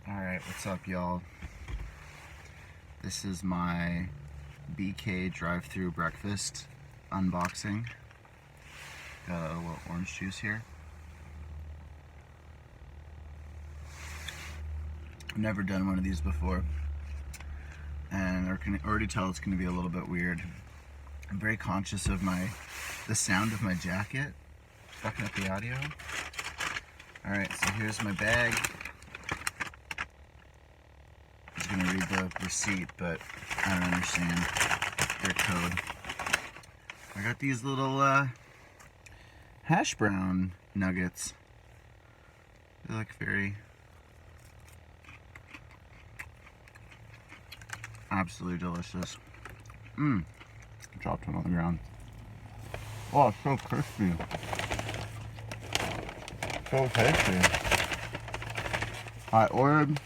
Alright, what's up, y'all? This is my BK drive-thru breakfast unboxing. Got a little orange juice here. I've never done one of these before, and I can already tell it's going to be a little bit weird. I'm very conscious of the sound of my jacket, fucking up the audio. Alright, so here's my bag. I was gonna read the receipt, but I don't understand their code. I got these little hash brown nuggets. They look very absolutely delicious. Dropped one on the ground. Oh, it's so crispy. So tasty. I ordered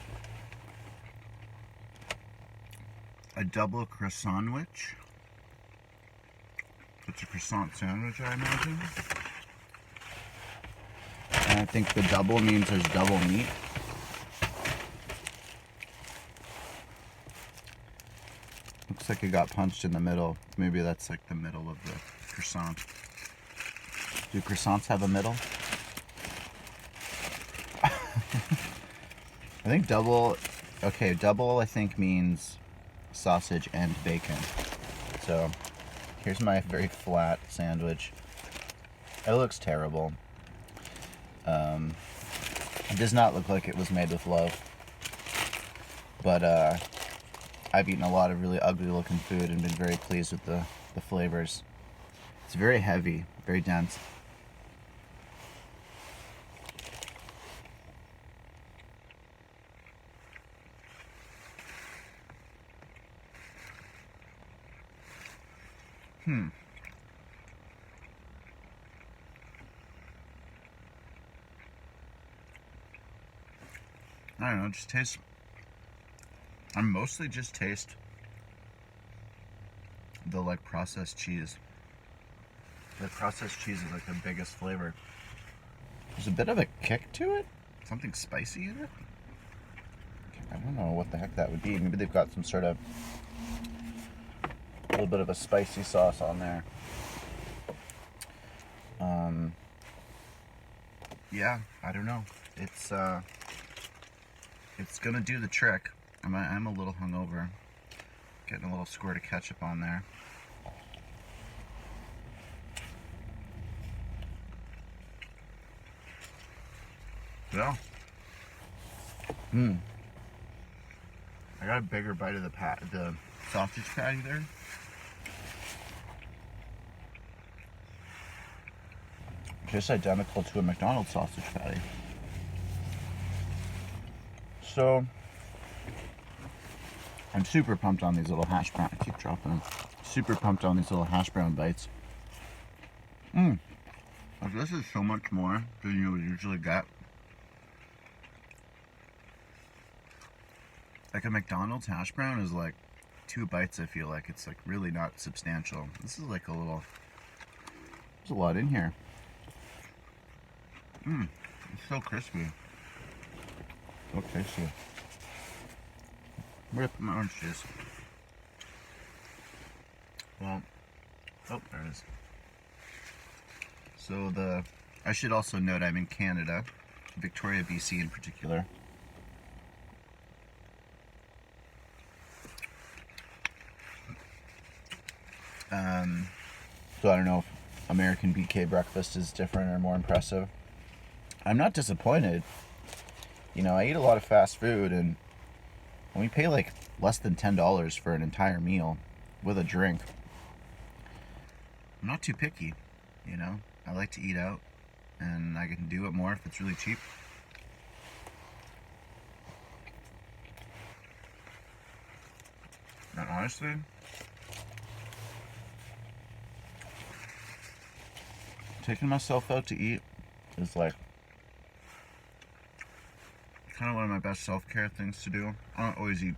a double croissant sandwich. It's a croissant sandwich, I imagine. And I think the double means there's double meat. Looks like it got punched in the middle. Maybe that's like the middle of the croissant. Do croissants have a middle? I think double, okay, double I think means sausage and bacon. So here's my very flat sandwich. It looks terrible. It does not look like it was made with love. But I've eaten a lot of really ugly looking food and been very pleased with the flavors. It's very heavy, very dense. I don't know, just taste. I mostly just taste the like processed cheese. The processed cheese is like the biggest flavor. There's a bit of a kick to it. Something spicy in it. I don't know what the heck that would be. Maybe they've got some sort of a little bit of a spicy sauce on there. Yeah, I don't know. It's gonna do the trick. I'm a little hungover. Getting a little squirt of ketchup on there. Yeah. I got a bigger bite of the sausage patty there. Just identical to a McDonald's sausage patty. So I'm super pumped on these little hash brown. I keep dropping them. Super pumped on these little hash brown bites. This is so much more than you would usually get. Like a McDonald's hash brown is like 2 bites, I feel like. It's like really not substantial. This is like there's a lot in here. It's so crispy. So tasty. Where did I put my orange juice? Well, oh, there it is. So I should also note I'm in Canada, Victoria, BC in particular. So I don't know if American BK breakfast is different or more impressive. I'm not disappointed. You know, I eat a lot of fast food, and when we pay like less than $10 for an entire meal with a drink, I'm not too picky, you know? I like to eat out, and I can do it more if it's really cheap. And honestly, taking myself out to eat is like kind of one of my best self-care things to do. I don't always eat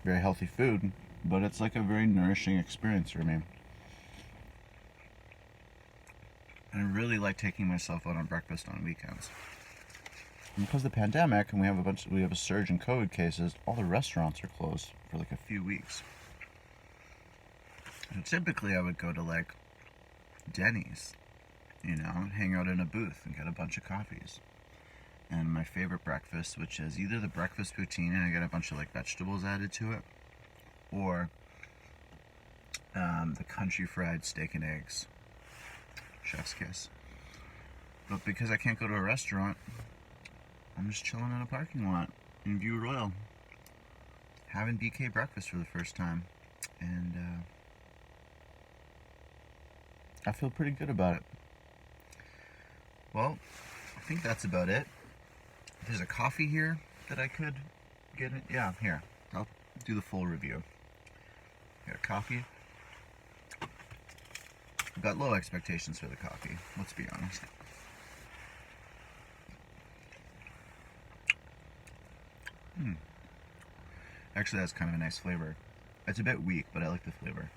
very healthy food, but it's like a very nourishing experience for me. And I really like taking myself out on breakfast on weekends. And because of the pandemic, and we have a surge in COVID cases, all the restaurants are closed for like a few weeks. And typically, I would go to like Denny's, hang out in a booth and get a bunch of coffees. And my favorite breakfast, which is either the breakfast poutine and I get a bunch of like vegetables added to it, or the country fried steak and eggs. Chef's kiss. But because I can't go to a restaurant, I'm just chilling in a parking lot in View Royal, having BK breakfast for the first time, and I feel pretty good about it. Well, I think that's about it. There's a coffee here that I could get it. Yeah, here. I'll do the full review. Got a coffee. I've got low expectations for the coffee, let's be honest. Actually, that's kind of a nice flavor. It's a bit weak, but I like the flavor.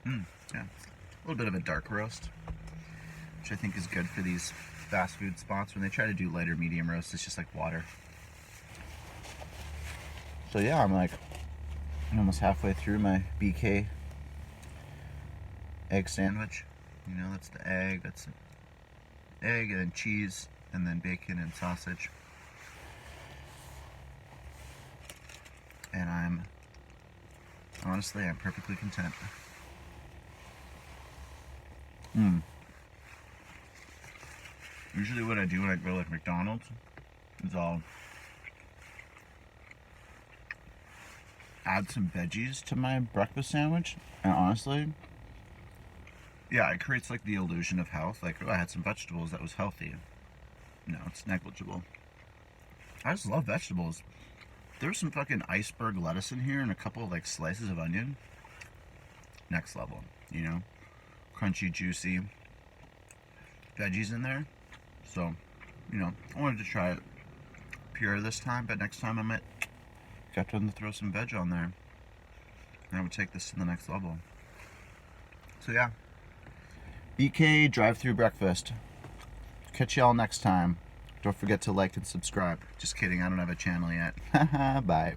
Yeah. A little bit of a dark roast, which I think is good for these fast food spots. When they try to do lighter medium roast, it's just like water. So yeah, I'm almost halfway through my BK egg sandwich. That's the egg, that's the egg, and then cheese, and then bacon and sausage. And I'm perfectly content. Usually what I do when I go to like McDonald's is I'll add some veggies to my breakfast sandwich, and honestly, yeah, it creates like the illusion of health. Like, oh, I had some vegetables, that was healthy. No, it's negligible. I just love vegetables. There's some fucking iceberg lettuce in here and a couple of like slices of onion. Next level, crunchy, juicy veggies in there. So, I wanted to try it pure this time, but next time I might got to throw some veg on there. And I would take this to the next level. So yeah. BK drive-through breakfast. Catch y'all next time. Don't forget to like and subscribe. Just kidding, I don't have a channel yet. Bye.